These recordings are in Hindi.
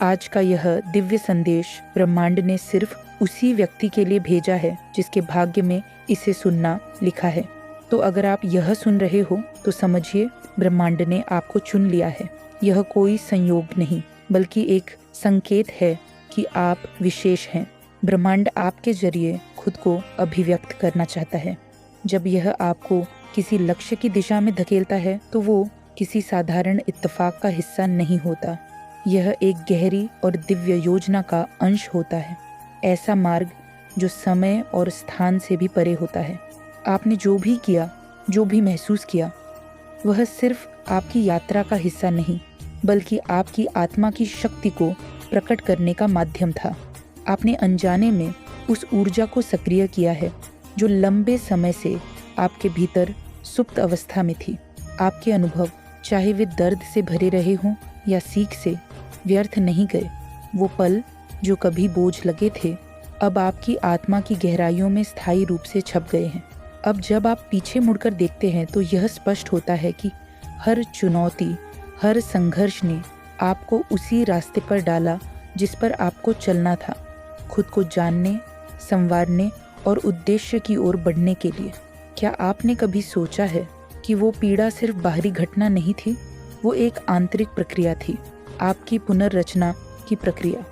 आज का यह दिव्य संदेश ब्रह्मांड ने सिर्फ उसी व्यक्ति के लिए भेजा है जिसके भाग्य में इसे सुनना लिखा है। तो अगर आप यह सुन रहे हो तो समझिए ब्रह्मांड ने आपको चुन लिया है। यह कोई संयोग नहीं बल्कि एक संकेत है कि आप विशेष हैं। ब्रह्मांड आपके जरिए खुद को अभिव्यक्त करना चाहता है। जब यह आपको किसी लक्ष्य की दिशा में धकेलता है तो वो किसी साधारण इत्तेफाक का हिस्सा नहीं होता। यह एक गहरी और दिव्य योजना का अंश होता है, ऐसा मार्ग जो समय और स्थान से भी परे होता है। आपने जो भी किया, जो भी महसूस किया, वह सिर्फ आपकी यात्रा का हिस्सा नहीं बल्कि आपकी आत्मा की शक्ति को प्रकट करने का माध्यम था। आपने अनजाने में उस ऊर्जा को सक्रिय किया है जो लंबे समय से आपके भीतर सुप्त अवस्था में थी। आपके अनुभव, चाहे वे दर्द से भरे रहे हों या सीख से, व्यर्थ नहीं गए। वो पल जो कभी बोझ लगे थे अब आपकी आत्मा की गहराइयों में स्थायी रूप से छप गए हैं। अब जब आप पीछे मुड़कर देखते हैं तो यह स्पष्ट होता है कि हर चुनौती, हर संघर्ष ने आपको उसी रास्ते पर डाला जिस पर आपको चलना था, खुद को जानने, संवारने और उद्देश्य की ओर बढ़ने के लिए। क्या आपने कभी सोचा है कि वो पीड़ा सिर्फ बाहरी घटना नहीं थी, वो एक आंतरिक प्रक्रिया थी, आपकी पुनर्रचना की प्रक्रिया।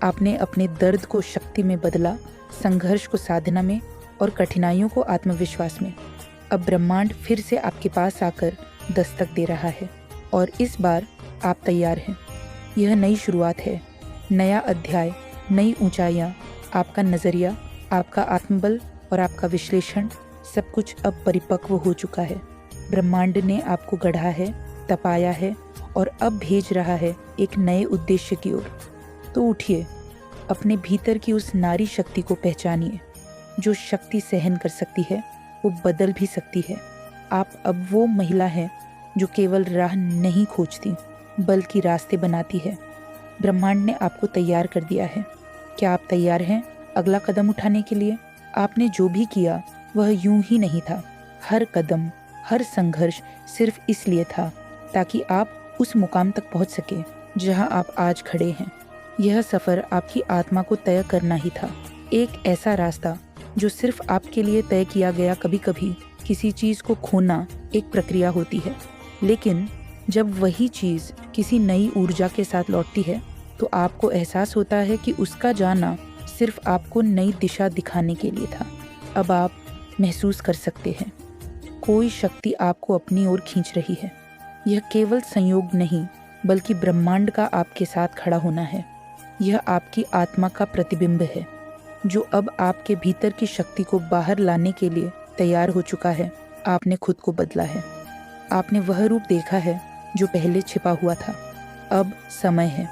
आपने अपने दर्द को शक्ति में बदला, संघर्ष को साधना में और कठिनाइयों को आत्मविश्वास में। अब ब्रह्मांड फिर से आपके पास आकर दस्तक दे रहा है और इस बार आप तैयार हैं। यह नई शुरुआत है, नया अध्याय, नई ऊंचाइयां। आपका नज़रिया, आपका आत्मबल और आपका विश्लेषण, सब कुछ अब परिपक्व हो चुका है। ब्रह्मांड ने आपको गढ़ा है, तपाया है और अब भेज रहा है एक नए उद्देश्य की ओर। तो उठिए, अपने भीतर की उस नारी शक्ति को पहचानिए जो शक्ति सहन कर सकती है, वो बदल भी सकती है। आप अब वो महिला हैं जो केवल राह नहीं खोजती बल्कि रास्ते बनाती है। ब्रह्मांड ने आपको तैयार कर दिया है। क्या आप तैयार हैं अगला कदम उठाने के लिए? आपने जो भी किया वह यूं ही नहीं था। हर कदम, हर संघर्ष सिर्फ इसलिए था ताकि आप उस मुकाम तक पहुंच सके जहां आप आज खड़े हैं। यह सफ़र आपकी आत्मा को तय करना ही था, एक ऐसा रास्ता जो सिर्फ आपके लिए तय किया गया। कभी कभी किसी चीज़ को खोना एक प्रक्रिया होती है, लेकिन जब वही चीज़ किसी नई ऊर्जा के साथ लौटती है तो आपको एहसास होता है कि उसका जाना सिर्फ आपको नई दिशा दिखाने के लिए था। अब आप महसूस कर सकते हैं कोई शक्ति आपको अपनी ओर खींच रही है। यह केवल संयोग नहीं बल्कि ब्रह्मांड का आपके साथ खड़ा होना है। यह आपकी आत्मा का प्रतिबिंब है जो अब आपके भीतर की शक्ति को बाहर लाने के लिए तैयार हो चुका है। आपने खुद को बदला है, आपने वह रूप देखा है जो पहले छिपा हुआ था। अब समय है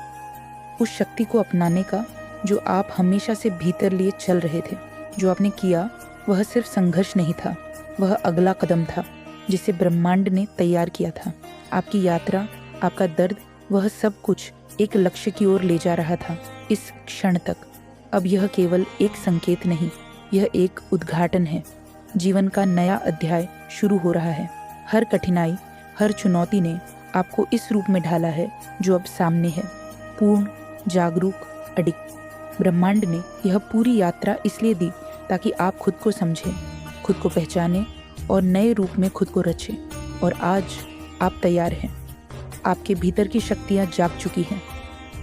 उस शक्ति को अपनाने का जो आप हमेशा से भीतर लिए चल रहे थे। जो आपने किया वह सिर्फ संघर्ष नहीं था, वह अगला कदम था जिसे ब्रह्मांड ने तैयार किया था। आपकी यात्रा, आपका दर्द, वह सब कुछ एक लक्ष्य की ओर ले जा रहा था इस क्षण तक। अब यह केवल एक संकेत नहीं, यह एक उद्घाटन है। जीवन का नया अध्याय शुरू हो रहा है। हर कठिनाई, हर चुनौती ने आपको इस रूप में ढाला है जो अब सामने है, पूर्ण, जागरूक, अडिग। ब्रह्मांड ने यह पूरी यात्रा इसलिए दी ताकि आप खुद को समझें, खुद को पहचानें और नए रूप में खुद को रचें। और आज आप तैयार हैं। आपके भीतर की शक्तियाँ जाग चुकी हैं।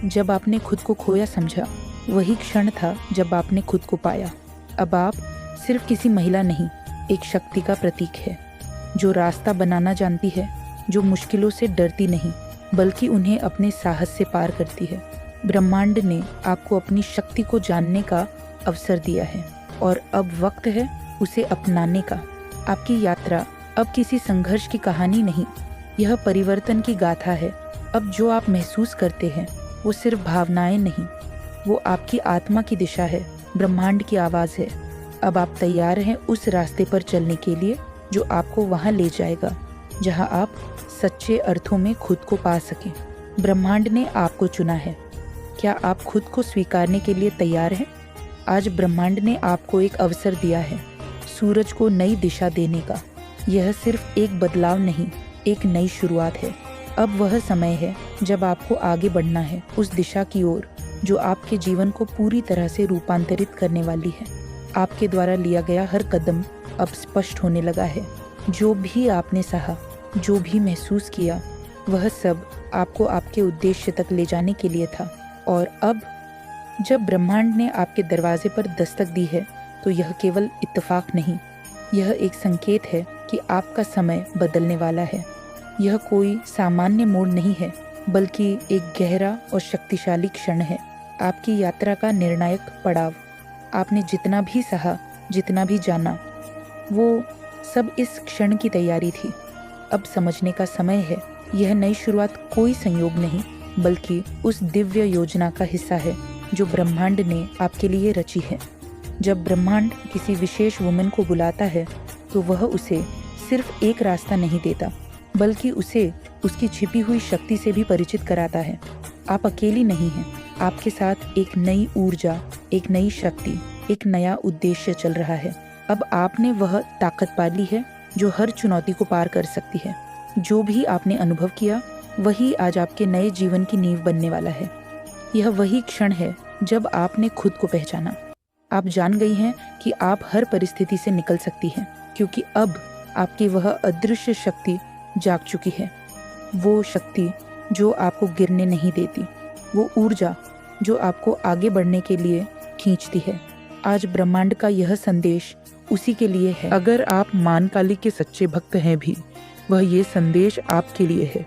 जब आपने खुद को खोया समझा, वही क्षण था जब आपने खुद को पाया। अब आप सिर्फ किसी महिला नहीं, एक शक्ति का प्रतीक है जो रास्ता बनाना जानती है, जो मुश्किलों से डरती नहीं बल्कि उन्हें अपने साहस से पार करती है। ब्रह्मांड ने आपको अपनी शक्ति को जानने का अवसर दिया है और अब वक्त है उसे अपनाने का। आपकी यात्रा अब किसी संघर्ष की कहानी नहीं, यह परिवर्तन की गाथा है। अब जो आप महसूस करते हैं वो सिर्फ भावनाएं नहीं, वो आपकी आत्मा की दिशा है, ब्रह्मांड की आवाज़ है। अब आप तैयार हैं उस रास्ते पर चलने के लिए जो आपको वहाँ ले जाएगा जहाँ आप सच्चे अर्थों में खुद को पा सकें। ब्रह्मांड ने आपको चुना है। क्या आप खुद को स्वीकारने के लिए तैयार हैं? आज ब्रह्मांड ने आपको एक अवसर दिया है सूरज को नई दिशा देने का। यह सिर्फ एक बदलाव नहीं, एक नई शुरुआत है। अब वह समय है जब आपको आगे बढ़ना है उस दिशा की ओर जो आपके जीवन को पूरी तरह से रूपांतरित करने वाली है। आपके द्वारा लिया गया हर कदम अब स्पष्ट होने लगा है। जो भी आपने सहा, जो भी महसूस किया, वह सब आपको आपके उद्देश्य तक ले जाने के लिए था। और अब जब ब्रह्मांड ने आपके दरवाजे पर दस्तक दी है तो यह केवल इत्तेफाक नहीं, यह एक संकेत है कि आपका समय बदलने वाला है। यह कोई सामान्य मोड़ नहीं है, बल्कि एक गहरा और शक्तिशाली क्षण है, आपकी यात्रा का निर्णायक पड़ाव। आपने जितना भी सहा, जितना भी जाना, वो सब इस क्षण की तैयारी थी। अब समझने का समय है, यह नई शुरुआत कोई संयोग नहीं, बल्कि उस दिव्य योजना का हिस्सा है जो ब्रह्मांड ने आपके लिए रची है। जब ब्रह्मांड किसी विशेष वुमन को बुलाता है तो वह उसे सिर्फ एक रास्ता नहीं देता, बल्कि उसे उसकी छिपी हुई शक्ति से भी परिचित कराता है। आप अकेली नहीं हैं, आपके साथ एक नई ऊर्जा, एक नई शक्ति, एक नया उद्देश्य चल रहा है। अब आपने वह ताकत पा ली है जो हर चुनौती को पार कर सकती है। जो भी आपने अनुभव किया, वही आज आपके नए जीवन की नींव बनने वाला है। यह वही क्षण है जब आपने खुद को पहचाना। आप जान गई हैं कि आप हर परिस्थिति से निकल सकती हैं, क्योंकि अब आपकी वह अदृश्य शक्ति जाग चुकी है। वो शक्ति जो आपको गिरने नहीं देती, वो ऊर्जा जो आपको आगे बढ़ने के लिए खींचती है। आज ब्रह्मांड का यह संदेश उसी के लिए है। अगर आप मानकाली के सच्चे भक्त हैं भी, वह ये संदेश आपके लिए है।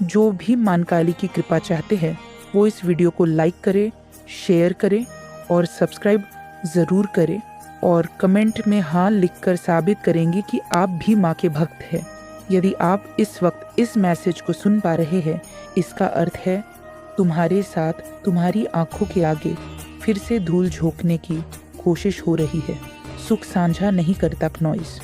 जो भी मानकाली की कृपा चाहते हैं वो इस वीडियो को लाइक करें, शेयर करें और सब्सक्राइब ज़रूर करें, और कमेंट में हाँ लिखकर साबित करेंगे कि आप भी माँ के भक्त हैं। यदि आप इस वक्त इस मैसेज को सुन पा रहे हैं, इसका अर्थ है तुम्हारे साथ तुम्हारी आंखों के आगे फिर से धूल झोंकने की कोशिश हो रही है। सुख साझा नहीं करता क्नॉइस,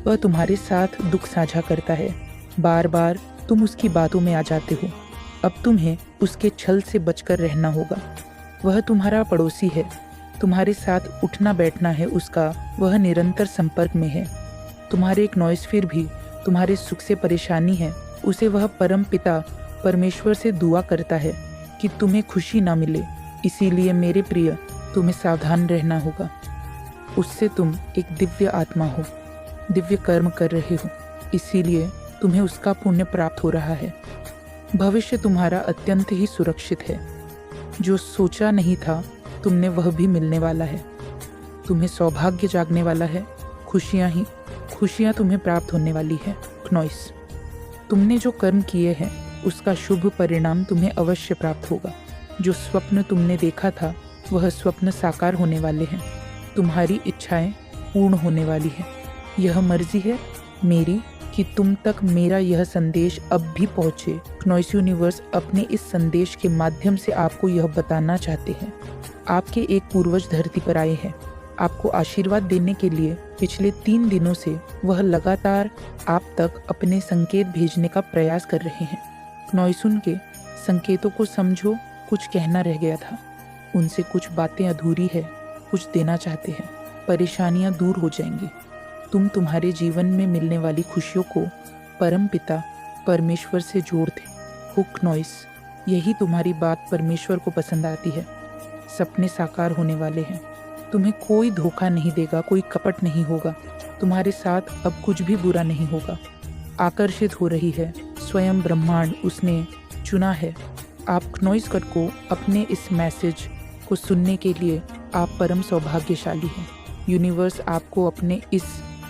वह तुम्हारे साथ दुख साझा करता है। बार बार तुम उसकी बातों में आ जाते हो। अब तुम्हें उसके छल से बचकर रहना होगा। वह तुम्हारा पड़ोसी है, तुम्हारे साथ उठना बैठना है उसका, वह निरंतर संपर्क में है। तुम्हारे एक नॉइसफिर भी तुम्हारे सुख से परेशानी है, उसे वह परम पिता परमेश्वर से दुआ करता है कि तुम्हें खुशी ना मिले। इसीलिए मेरे प्रिय, तुम्हें सावधान रहना होगा। उससे तुम एक दिव्य आत्मा हो, दिव्य कर्म कर रहे हो, इसीलिए तुम्हें उसका पुण्य प्राप्त हो रहा है। भविष्य तुम्हारा अत्यंत ही सुरक्षित है। जो सोचा नहीं था तुमने वह भी मिलने वाला है। तुम्हें सौभाग्य जागने वाला है। खुशियाँ तुम्हें प्राप्त होने वाली है क्नॉइस। तुमने जो कर्म किए हैं उसका शुभ परिणाम तुम्हें अवश्य प्राप्त होगा। जो स्वप्न तुमने देखा था वह स्वप्न साकार होने वाले हैं। तुम्हारी इच्छाएं पूर्ण होने वाली है। यह मर्जी है मेरी कि तुम तक मेरा यह संदेश अब भी पहुँचे। क्नॉइस यूनिवर्स अपने इस संदेश के माध्यम से आपको यह बताना चाहते हैं। आपके एक पूर्वज धरती पर आए हैं। आपको आशीर्वाद देने के लिए पिछले 3 दिनों से वह लगातार आप तक अपने संकेत भेजने का प्रयास कर रहे हैं। क्नॉइसुन के संकेतों को समझो, कुछ कहना रह गया था। उनसे कुछ बातें अधूरी है, कुछ देना चाहते हैं। परेशानियां दूर हो जाएंगी। तुम तुम्हारे जीवन में मिलने वाली खुशियों को परम पिता परमेश्वर से जोड़ते हो क्नॉइस। यही तुम्हारी बात परमेश्वर को पसंद आती है। सपने साकार होने वाले हैं। तुम्हें कोई धोखा नहीं देगा, कोई कपट नहीं होगा। तुम्हारे साथ अब कुछ भी बुरा नहीं होगा। आकर्षित हो रही है स्वयं ब्रह्मांड, उसने चुना है। आप क्नॉइस कट को अपने इस मैसेज को सुनने के लिए आप परम सौभाग्यशाली हैं। यूनिवर्स आपको अपने इस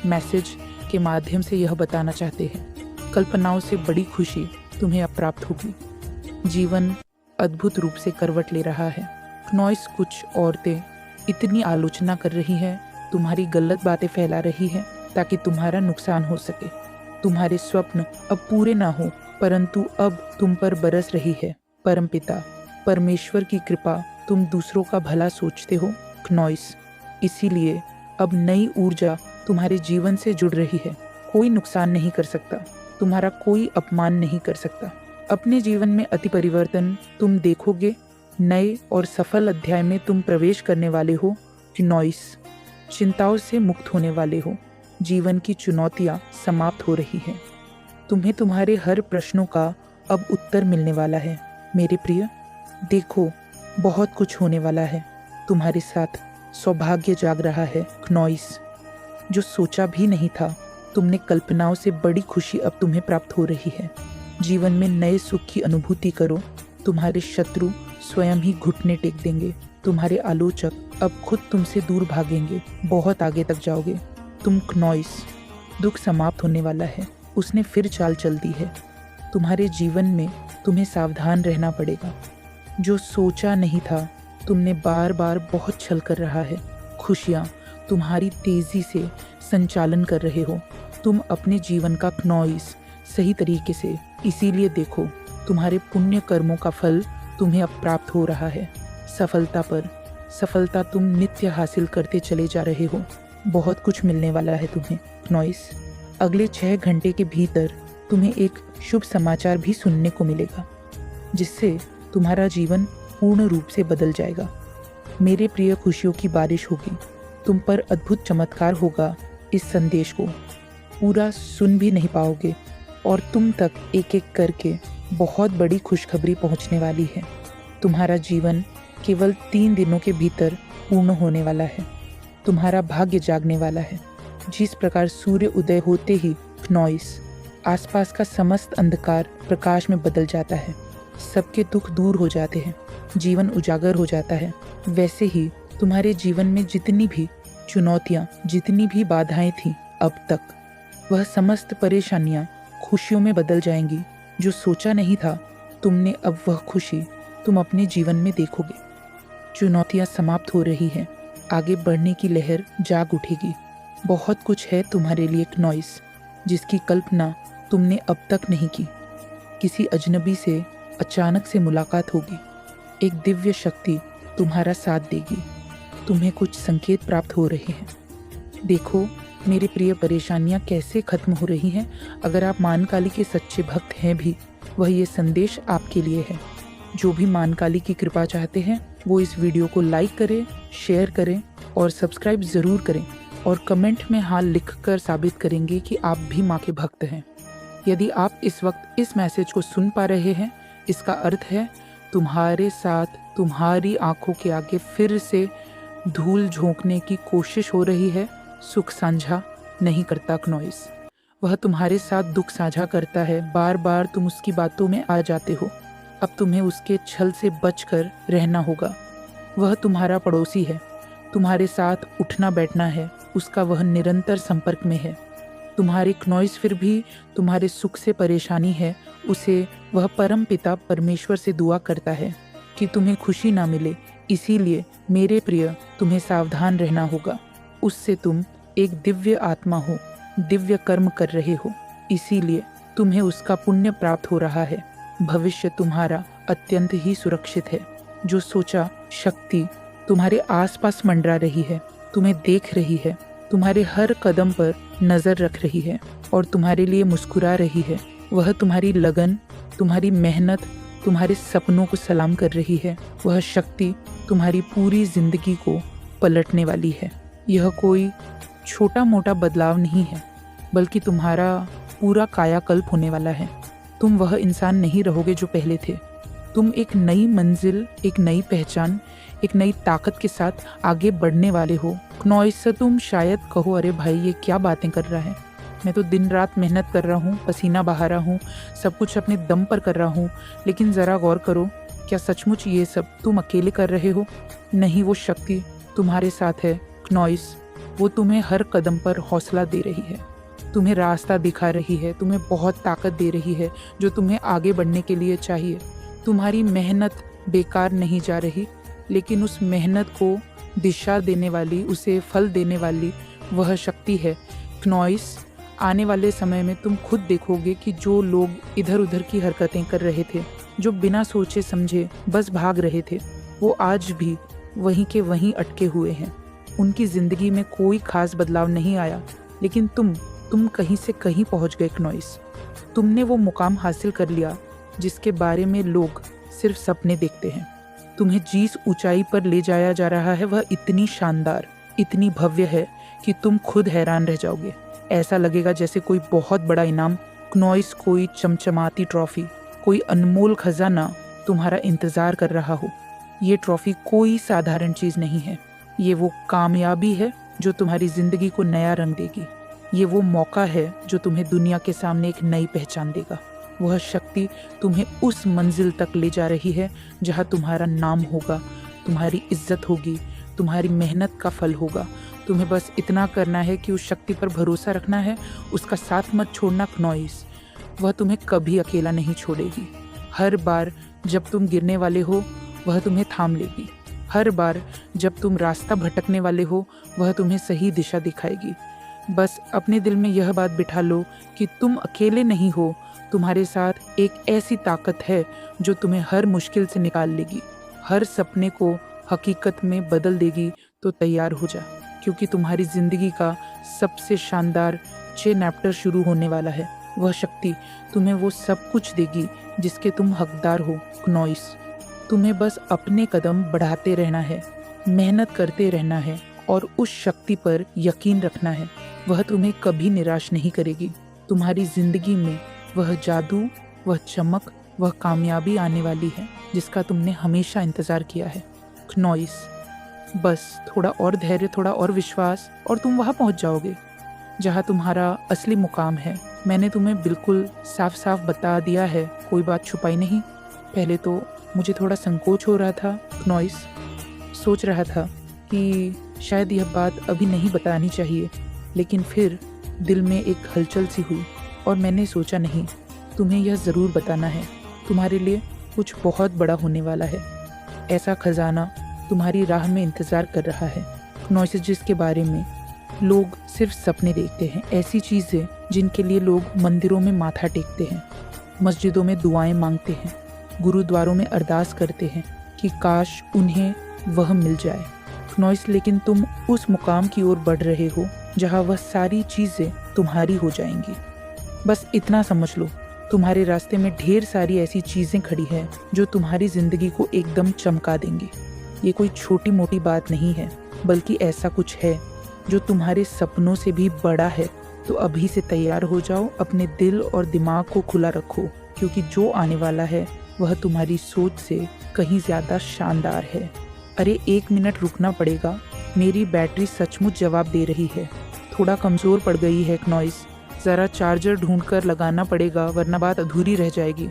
मैसेज के माध्यम से यह बताना चाहते हैं, कल्पनाओं से बड़ी खुशी तुम्हें अब प्राप्त होगी। जीवन अद्भुत रूप से करवट ले रहा है। क्नॉइस, कुछ औरतें इतनी आलोचना कर रही हैं, तुम्हारी गलत बातें फैला रही हैं ताकि तुम्हारा नुकसान हो सके। तुम्हारे स्वप्न अब पूरे ना हो, परंतु अब तुम पर बरस रही है परमपिता परमेश्वर की कृपा। तुम दूसरों का भला सोचते हो क्नॉइस, इसीलिए अब नई ऊर्जा तुम्हारे जीवन से जुड़ रही है। कोई नुकसान नहीं कर सकता, तुम्हारा कोई अपमान नहीं कर सकता। अपने जीवन में अति परिवर्तन तुम देखोगे। नए और सफल अध्याय में तुम प्रवेश करने वाले हो क्नॉइस। चिंताओं से मुक्त होने वाले हो। जीवन की चुनौतियां समाप्त हो रही हैं। तुम्हें तुम्हारे हर प्रश्नों का अब उत्तर मिलने वाला है। मेरे प्रिय, देखो, बहुत कुछ होने वाला है। तुम्हारे साथ सौभाग्य जाग रहा है क्नॉइस। जो सोचा भी नहीं था, तुमने कल्पनाओं से बड़ी खुशी अब तुम्हें प्राप्त हो रही है। जीवन में नए सुख की अनुभूति करो। तुम्हारे शत्रु स्वयं ही घुटने टेक देंगे। तुम्हारे आलोचक अब खुद तुमसे दूर भागेंगे। बहुत आगे तक जाओगे तुम क्नॉइस। दुख समाप्त होने वाला है। उसने फिर चाल चल दी है। तुम्हारे जीवन में तुम्हें सावधान रहना पड़ेगा। जो सोचा नहीं था, तुमने बार बार बहुत छल कर रहा है। खुशियाँ तुम्हारी तेजी से संचालन कर रहे हो। तुम अपने जीवन का क्नॉइस सही तरीके से, इसीलिए देखो, तुम्हारे पुण्य कर्मों का फल तुम्हें अब प्राप्त हो रहा है। सफलता पर सफलता तुम नित्य हासिल करते चले जा रहे हो। बहुत कुछ मिलने वाला है तुम्हें क्नॉइस। अगले 6 घंटे के भीतर तुम्हें एक शुभ समाचार भी सुनने को मिलेगा, जिससे तुम्हारा जीवन पूर्ण रूप से बदल जाएगा। मेरे प्रिय, खुशियों की बारिश होगी। तुम पर अद्भुत चमत्कार होगा। इस संदेश को पूरा सुन भी नहीं पाओगे और तुम तक एक एक करके बहुत बड़ी खुशखबरी पहुंचने वाली है। तुम्हारा जीवन केवल 3 दिनों के भीतर पूर्ण होने वाला है। तुम्हारा भाग्य जागने वाला है। जिस प्रकार सूर्य उदय होते ही क्नॉइस, आसपास का समस्त अंधकार प्रकाश में बदल जाता है, सबके दुख दूर हो जाते हैं, जीवन उजागर हो जाता है, वैसे ही तुम्हारे जीवन में जितनी भी चुनौतियाँ, जितनी भी बाधाएं थीं अब तक, वह समस्त परेशानियाँ खुशियों में बदल जाएंगी। जो सोचा नहीं था तुमने, अब वह खुशी तुम अपने जीवन में देखोगे। चुनौतियाँ समाप्त हो रही हैं। आगे बढ़ने की लहर जाग उठेगी। बहुत कुछ है तुम्हारे लिए क्नॉइस, जिसकी कल्पना तुमने अब तक नहीं की। किसी अजनबी से अचानक से मुलाकात होगी। एक दिव्य शक्ति तुम्हारा साथ देगी। तुम्हें कुछ संकेत प्राप्त हो रहे हैं। देखो मेरे प्रिय, परेशानियां कैसे खत्म हो रही हैं। अगर आप मानकाली के सच्चे भक्त हैं भी, वह ये संदेश आपके लिए है। जो भी मानकाली की कृपा चाहते हैं, वो इस वीडियो को लाइक करें, शेयर करें और सब्सक्राइब ज़रूर करें, और कमेंट में हाँ लिखकर साबित करेंगे कि आप भी माँ के भक्त हैं। यदि आप इस वक्त इस मैसेज को सुन पा रहे हैं, इसका अर्थ है तुम्हारे साथ तुम्हारी आंखों के आगे फिर से धूल झोंकने की कोशिश हो रही है। सुख साझा नहीं करता क्नॉइस, वह तुम्हारे साथ दुख साझा करता है। बार बार तुम उसकी बातों में आ जाते हो। अब तुम्हें उसके छल से बचकर रहना होगा। वह तुम्हारा पड़ोसी है, तुम्हारे साथ उठना बैठना है, उसका वह निरंतर संपर्क में है। तुम्हारे क्नॉइस फिर भी तुम्हारे सुख से परेशानी है। उसे वह परम पिता परमेश्वर से दुआ करता है कि तुम्हें खुशी ना मिले। इसीलिए मेरे प्रिय, तुम्हें सावधान रहना होगा। उससे तुम एक दिव्य आत्मा हो, दिव्य कर्म कर रहे हो, इसीलिए तुम्हें उसका पुण्य प्राप्त हो रहा है। भविष्य तुम्हारा अत्यंत ही सुरक्षित है। जो सोचा शक्ति तुम्हारे आसपास मंडरा रही है, तुम्हें देख रही है, तुम्हारे हर कदम पर नजर रख रही है और तुम्हारे लिए मुस्कुरा रही है। वह तुम्हारी लगन, तुम्हारी मेहनत, तुम्हारे सपनों को सलाम कर रही है। वह शक्ति तुम्हारी पूरी जिंदगी को पलटने वाली है। यह कोई छोटा मोटा बदलाव नहीं है, बल्कि तुम्हारा पूरा कायाकल्प होने वाला है। तुम वह इंसान नहीं रहोगे जो पहले थे। तुम एक नई मंजिल, एक नई पहचान, एक नई ताकत के साथ आगे बढ़ने वाले हो। क्नॉइस से तुम शायद कहो, अरे भाई ये क्या बातें कर रहा है, मैं तो दिन रात मेहनत कर रहा हूँ, पसीना बहा रहा हूँ, सब कुछ अपने दम पर कर रहा हूँ। लेकिन ज़रा गौर करो, क्या सचमुच ये सब तुम अकेले कर रहे हो? नहीं, वो शक्ति तुम्हारे साथ है क्नॉइस। वो तुम्हें हर कदम पर हौसला दे रही है, तुम्हें रास्ता दिखा रही है, तुम्हें बहुत ताकत दे रही है जो तुम्हें आगे बढ़ने के लिए चाहिए। तुम्हारी मेहनत बेकार नहीं जा रही, लेकिन उस मेहनत को दिशा देने वाली, उसे फल देने वाली वह शक्ति है क्नॉइस। आने वाले समय में तुम खुद देखोगे कि जो लोग इधर उधर की हरकतें कर रहे थे, जो बिना सोचे समझे बस भाग रहे थे, वो आज भी वहीं के वहीं अटके हुए हैं। उनकी ज़िंदगी में कोई खास बदलाव नहीं आया, लेकिन तुम कहीं से कहीं पहुंच गए क्नॉइस। तुमने वो मुकाम हासिल कर लिया जिसके बारे में लोग सिर्फ सपने देखते हैं। तुम्हें जिस ऊंचाई पर ले जाया जा रहा है, वह इतनी शानदार, इतनी भव्य है कि तुम खुद हैरान रह जाओगे। ऐसा लगेगा जैसे कोई बहुत बड़ा इनाम क्नॉइस, कोई चमचमाती ट्रॉफी, कोई अनमोल खजाना तुम्हारा इंतज़ार कर रहा हो। ये ट्रॉफी कोई साधारण चीज़ नहीं है। ये वो कामयाबी है जो तुम्हारी ज़िंदगी को नया रंग देगी। ये वो मौका है जो तुम्हें दुनिया के सामने एक नई पहचान देगा। वह शक्ति तुम्हें उस मंजिल तक ले जा रही है जहाँ तुम्हारा नाम होगा, तुम्हारी इज्जत होगी, तुम्हारी मेहनत का फल होगा। तुम्हें बस इतना करना है कि उस शक्ति पर भरोसा रखना है, उसका साथ मत छोड़ना क्नॉइस। वह तुम्हें कभी अकेला नहीं छोड़ेगी। हर बार जब तुम गिरने वाले हो वह तुम्हें थाम लेगी। हर बार जब तुम रास्ता भटकने वाले हो वह तुम्हें सही दिशा दिखाएगी। बस अपने दिल में यह बात बिठा लो कि तुम अकेले नहीं हो। तुम्हारे साथ एक ऐसी ताकत है जो तुम्हें हर मुश्किल से निकाल लेगी, हर सपने को हकीकत में बदल देगी। तो तैयार हो जा, क्योंकि तुम्हारी ज़िंदगी का सबसे शानदार 6 चैप्टर शुरू होने वाला है। वह शक्ति तुम्हें वो सब कुछ देगी जिसके तुम हकदार हो क्नॉइस। तुम्हें बस अपने कदम बढ़ाते रहना है, मेहनत करते रहना है और उस शक्ति पर यकीन रखना है। वह तुम्हें कभी निराश नहीं करेगी। तुम्हारी ज़िंदगी में वह जादू, वह चमक, वह कामयाबी आने वाली है जिसका तुमने हमेशा इंतज़ार किया है क्नॉइस। बस थोड़ा और धैर्य, थोड़ा और विश्वास और तुम वहाँ पहुँच जाओगे जहाँ तुम्हारा असली मुकाम है। मैंने तुम्हें बिल्कुल साफ साफ बता दिया है, कोई बात छुपाई नहीं। पहले तो मुझे थोड़ा संकोच हो रहा था क्नॉइस, सोच रहा था कि शायद यह बात अभी नहीं बतानी चाहिए, लेकिन फिर दिल में एक हलचल सी हुई और मैंने सोचा नहीं, तुम्हें यह ज़रूर बताना है। तुम्हारे लिए कुछ बहुत बड़ा होने वाला है। ऐसा खजाना तुम्हारी राह में इंतज़ार कर रहा है क्नॉइस, जिसके बारे में लोग सिर्फ सपने देखते हैं। ऐसी चीज़ें जिनके लिए लोग मंदिरों में माथा टेकते हैं, मस्जिदों में दुआएं मांगते हैं, गुरुद्वारों में अरदास करते हैं कि काश उन्हें वह मिल जाए क्नॉइस। लेकिन तुम उस मुकाम की ओर बढ़ रहे हो जहाँ वह सारी चीज़ें तुम्हारी हो जाएंगी। बस इतना समझ लो, तुम्हारे रास्ते में ढेर सारी ऐसी चीज़ें खड़ी हैं जो तुम्हारी ज़िंदगी को एकदम चमका देंगी। ये कोई छोटी मोटी बात नहीं है, बल्कि ऐसा कुछ है जो तुम्हारे सपनों से भी बड़ा है। तो अभी से तैयार हो जाओ, अपने दिल और दिमाग को खुला रखो, क्योंकि जो आने वाला है वह तुम्हारी सोच से कहीं ज़्यादा शानदार है। अरे 1 मिनट रुकना पड़ेगा, मेरी बैटरी सचमुच जवाब दे रही है, थोड़ा कमज़ोर पड़ गई है क्नॉइस। ज़रा चार्जर ढूंढकर लगाना पड़ेगा, वरना बात अधूरी रह जाएगी।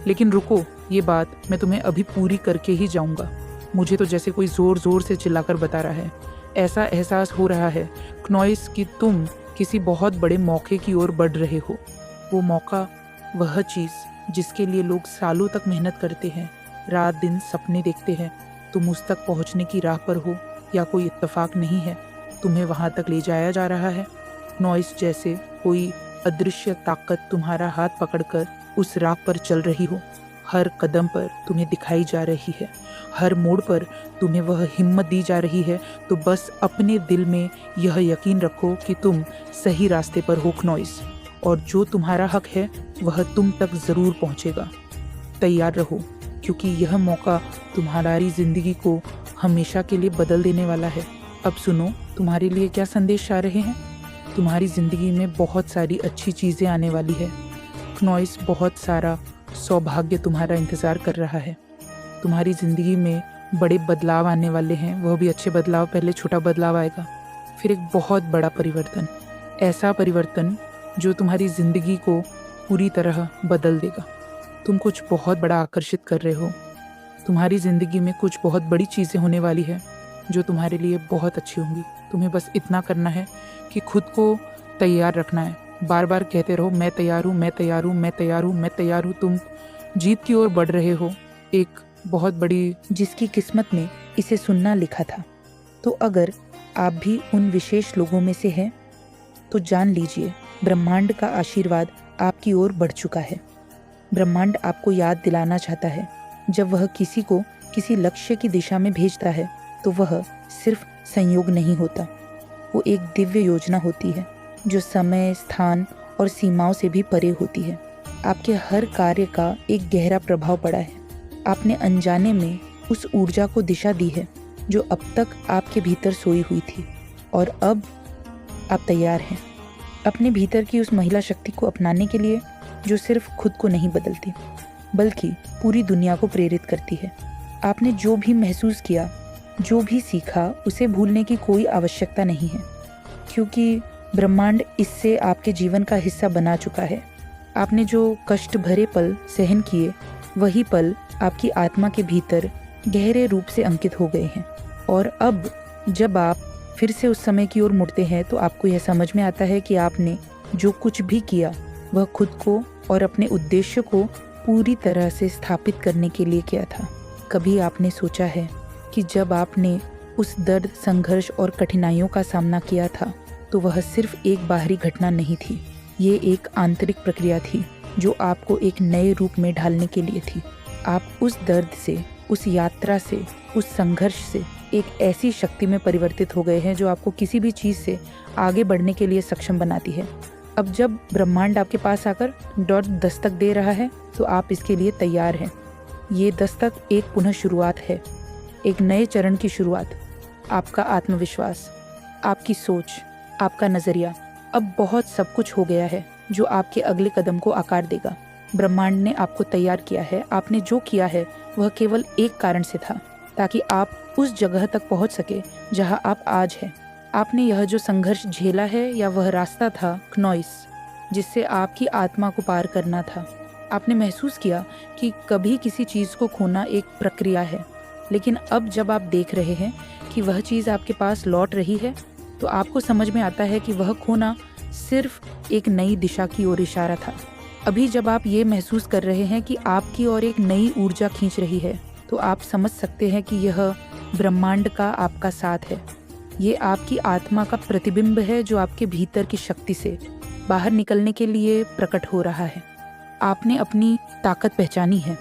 लेकिन रुको, ये बात मैं तुम्हें अभी पूरी करके ही जाऊंगा। मुझे तो जैसे कोई ज़ोर ज़ोर से चिल्लाकर बता रहा है। ऐसा एहसास हो रहा है क्नॉइस कि तुम किसी बहुत बड़े मौके की ओर बढ़ रहे हो। वो मौका, वह चीज़ जिसके लिए लोग सालों तक मेहनत करते हैं, रात दिन सपने देखते हैं। तुम उस तक पहुंचने की राह पर हो या कोई इत्तेफाक नहीं है, तुम्हें वहां तक ले जाया जा रहा है क्नॉइस। जैसे कोई अदृश्य ताकत तुम्हारा हाथ पकड़कर उस राह पर चल रही हो। हर कदम पर तुम्हें दिखाई जा रही है, हर मोड़ पर तुम्हें वह हिम्मत दी जा रही है। तो बस अपने दिल में यह यकीन रखो कि तुम सही रास्ते पर हो क्नॉइस, और जो तुम्हारा हक है वह तुम तक ज़रूर पहुंचेगा। तैयार रहो, क्योंकि यह मौका तुम्हारी ज़िंदगी को हमेशा के लिए बदल देने वाला है। अब सुनो, तुम्हारे लिए क्या संदेश आ रहे हैं। तुम्हारी ज़िंदगी में बहुत सारी अच्छी चीज़ें आने वाली है क्नॉइस। बहुत सारा सौभाग्य तुम्हारा इंतज़ार कर रहा है। तुम्हारी ज़िंदगी में बड़े बदलाव आने वाले हैं, वह भी अच्छे बदलाव। पहले छोटा बदलाव आएगा, फिर एक बहुत बड़ा परिवर्तन। ऐसा परिवर्तन जो तुम्हारी ज़िंदगी को पूरी तरह बदल देगा। तुम कुछ बहुत बड़ा आकर्षित कर रहे हो। तुम्हारी ज़िंदगी में कुछ बहुत बड़ी चीज़ें होने वाली है जो तुम्हारे लिए बहुत अच्छी होंगी। तुम्हें बस इतना करना है कि खुद को तैयार रखना है। बार बार कहते रहो, मैं तैयार हूँ, मैं तैयार हूँ, मैं तैयार हूँ, मैं तैयार हूँ। तुम जीत की ओर बढ़ रहे हो, एक बहुत बड़ी, जिसकी किस्मत में इसे सुनना लिखा था। तो अगर आप भी उन विशेष लोगों में से हैं तो जान लीजिए, ब्रह्मांड का आशीर्वाद आपकी ओर बढ़ चुका है। ब्रह्मांड आपको याद दिलाना चाहता है, जब वह किसी को किसी लक्ष्य की दिशा में भेजता है तो वह सिर्फ संयोग नहीं होता, वो एक दिव्य योजना होती है जो समय, स्थान और सीमाओं से भी परे होती है। आपके हर कार्य का एक गहरा प्रभाव पड़ा है। आपने अनजाने में उस ऊर्जा को दिशा दी है जो अब तक आपके भीतर सोई हुई थी, और अब आप तैयार हैं अपने भीतर की उस महिला शक्ति को अपनाने के लिए जो सिर्फ खुद को नहीं बदलती बल्कि पूरी दुनिया को प्रेरित करती है। आपने जो भी महसूस किया, जो भी सीखा, उसे भूलने की कोई आवश्यकता नहीं है, क्योंकि ब्रह्मांड इससे आपके जीवन का हिस्सा बना चुका है। आपने जो कष्ट भरे पल सहन किए, वही पल आपकी आत्मा के भीतर गहरे रूप से अंकित हो गए हैं। और अब जब आप फिर से उस समय की ओर मुड़ते हैं तो आपको यह समझ में आता है कि आपने जो कुछ भी किया वह खुद को और अपने उद्देश्य को पूरी तरह से स्थापित करने के लिए किया था। कभी आपने सोचा है कि जब आपने उस दर्द, संघर्ष और कठिनाइयों का सामना किया था तो वह सिर्फ एक बाहरी घटना नहीं थी, ये एक आंतरिक प्रक्रिया थी जो आपको एक नए रूप में ढालने के लिए थी। आप उस दर्द से, उस यात्रा से, उस संघर्ष से एक ऐसी शक्ति में परिवर्तित हो गए हैं जो आपको किसी भी चीज़ से आगे बढ़ने के लिए सक्षम बनाती है। अब जब ब्रह्मांड आपके पास आकर दस्तक दे रहा है तो आप इसके लिए तैयार हैं। ये दस्तक एक पुनः शुरुआत है, एक नए चरण की शुरुआत। आपका आत्मविश्वास, आपकी सोच, आपका नज़रिया, अब बहुत सब कुछ हो गया है जो आपके अगले कदम को आकार देगा। ब्रह्मांड ने आपको तैयार किया है। आपने जो किया है वह केवल एक कारण से था, ताकि आप उस जगह तक पहुंच सके जहां आप आज हैं। आपने यह जो संघर्ष झेला है या वह रास्ता था क्नोइस, जिससे आपकी आत्मा को पार करना था। आपने महसूस किया कि कभी किसी चीज़ को खोना एक प्रक्रिया है, लेकिन अब जब आप देख रहे हैं कि वह चीज़ आपके पास लौट रही है तो आपको समझ में आता है कि वह खोना सिर्फ एक नई दिशा की ओर इशारा था। अभी जब आप ये महसूस कर रहे हैं कि आपकी ओर एक नई ऊर्जा खींच रही है तो आप समझ सकते हैं कि यह ब्रह्मांड का आपका साथ है। ये आपकी आत्मा का प्रतिबिंब है जो आपके भीतर की शक्ति से बाहर निकलने के लिए प्रकट हो रहा है। आपने अपनी ताकत पहचानी है।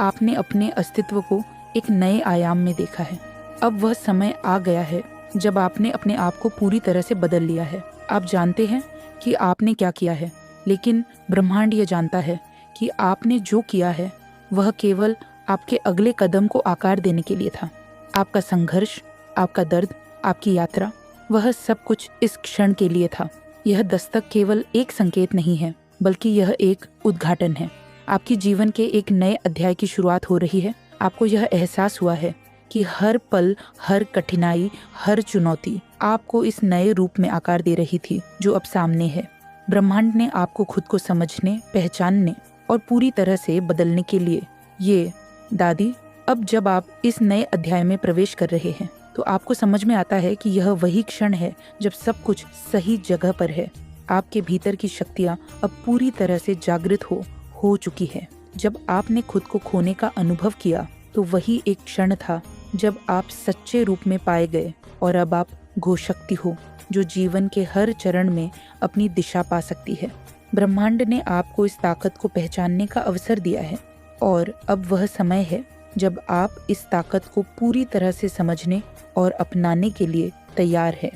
आपने अपने अस्तित्व को एक नए आयाम में देखा है। अब वह समय आ गया है जब आपने अपने आप को पूरी तरह से बदल लिया है। आप जानते हैं कि आपने क्या किया है, लेकिन ब्रह्मांड ये जानता है कि आपने जो किया है वह केवल आपके अगले कदम को आकार देने के लिए था। आपका संघर्ष, आपका दर्द, आपकी यात्रा, वह सब कुछ इस क्षण के लिए था। यह दस्तक केवल एक संकेत नहीं है, बल्कि यह एक उद्घाटन है। आपकी जीवन के एक नए अध्याय की शुरुआत हो रही है। आपको यह एहसास हुआ है कि हर पल, हर कठिनाई, हर चुनौती आपको इस नए रूप में आकार दे रही थी जो अब सामने है। ब्रह्मांड ने आपको खुद को समझने, पहचानने और पूरी तरह से बदलने के लिए ये दादी, अब जब आप इस नए अध्याय में प्रवेश कर रहे हैं तो आपको समझ में आता है कि यह वही क्षण है जब सब कुछ सही जगह पर है। आपके भीतर की शक्तियाँ अब पूरी तरह से जागृत हो चुकी है। जब आपने खुद को खोने का अनुभव किया तो वही एक क्षण था जब आप सच्चे रूप में पाए गए और अब आप घोशक्ति हो जो जीवन के हर चरण में अपनी दिशा पा सकती है। ब्रह्मांड ने आपको इस ताकत को पहचानने का अवसर दिया है और अब वह समय है जब आप इस ताकत को पूरी तरह से समझने और अपनाने के लिए तैयार है।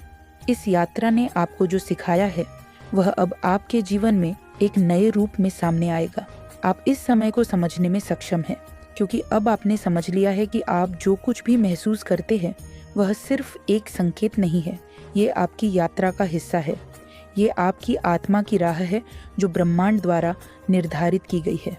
इस यात्रा ने आपको जो सिखाया है वह अब आपके जीवन में एक नए रूप में सामने आएगा। आप इस समय को समझने में सक्षम हैं, क्योंकि अब आपने समझ लिया है कि आप जो कुछ भी महसूस करते हैं वह सिर्फ एक संकेत नहीं है, ये आपकी यात्रा का हिस्सा है। ये आपकी आत्मा की राह है जो ब्रह्मांड द्वारा निर्धारित की गई है।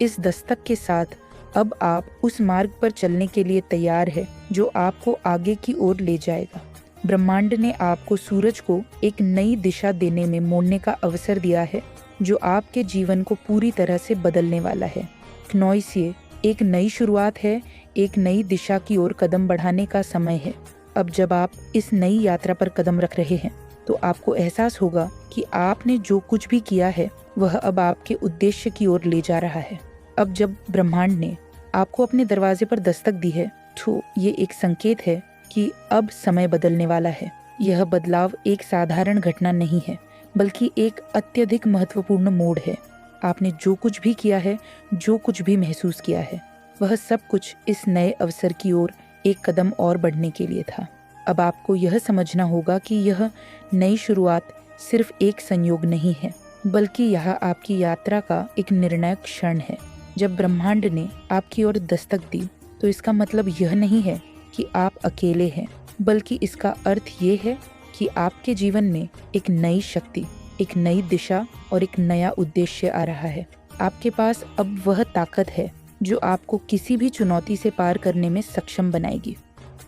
इस दस्तक के साथ अब आप उस मार्ग पर चलने के लिए तैयार है जो आपको आगे की ओर ले जाएगा। ब्रह्मांड ने आपको सूरज को एक नई दिशा देने में मोड़ने का अवसर दिया है जो आपके जीवन को पूरी तरह से बदलने वाला है। क्नोइसिए एक नई शुरुआत है, एक नई दिशा की ओर कदम बढ़ाने का समय है। अब जब आप इस नई यात्रा पर कदम रख रहे हैं तो आपको एहसास होगा कि आपने जो कुछ भी किया है वह अब आपके उद्देश्य की ओर ले जा रहा है। अब जब ब्रह्मांड ने आपको अपने दरवाजे पर दस्तक दी है तो ये एक संकेत है कि अब समय बदलने वाला है। यह बदलाव एक साधारण घटना नहीं है, बल्कि एक अत्यधिक महत्वपूर्ण मोड़ है। आपने जो कुछ भी किया है, जो कुछ भी महसूस किया है, वह सब कुछ इस नए अवसर की ओर एक कदम और बढ़ने के लिए था। अब आपको यह समझना होगा कि यह नई शुरुआत सिर्फ एक संयोग नहीं है, बल्कि यह आपकी यात्रा का एक निर्णायक क्षण है। जब ब्रह्मांड ने आपकी ओर दस्तक दी तो इसका मतलब यह नहीं है कि आप अकेले हैं, बल्कि इसका अर्थ ये है कि आपके जीवन में एक नई शक्ति, एक नई दिशा और एक नया उद्देश्य आ रहा है। आपके पास अब वह ताकत है जो आपको किसी भी चुनौती से पार करने में सक्षम बनाएगी।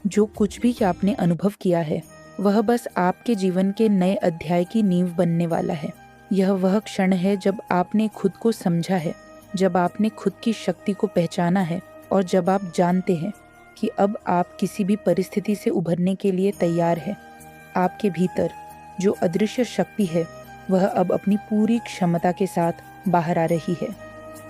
जो कुछ भी आपने अनुभव किया है वह बस आपके जीवन के नए अध्याय की नींव बनने वाला है। यह वह क्षण है जब आपने खुद को समझा है, जब आपने खुद की शक्ति को पहचाना है और जब आप जानते हैं कि अब आप किसी भी परिस्थिति से उभरने के लिए तैयार हैं। आपके भीतर जो अदृश्य शक्ति है वह अब अपनी पूरी क्षमता के साथ बाहर आ रही है।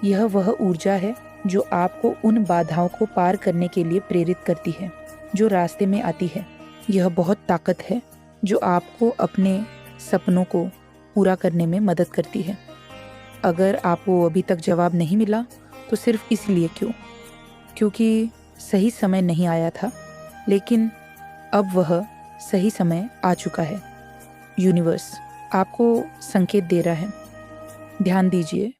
यह वह ऊर्जा है जो आपको उन बाधाओं को पार करने के लिए प्रेरित करती है जो रास्ते में आती है। यह बहुत ताकत है जो आपको अपने सपनों को पूरा करने में मदद करती है। अगर आपको अभी तक जवाब नहीं मिला तो सिर्फ इसलिए क्योंकि सही समय नहीं आया था, लेकिन अब वह सही समय आ चुका है। यूनिवर्स आपको संकेत दे रहा है। ध्यान दीजिए,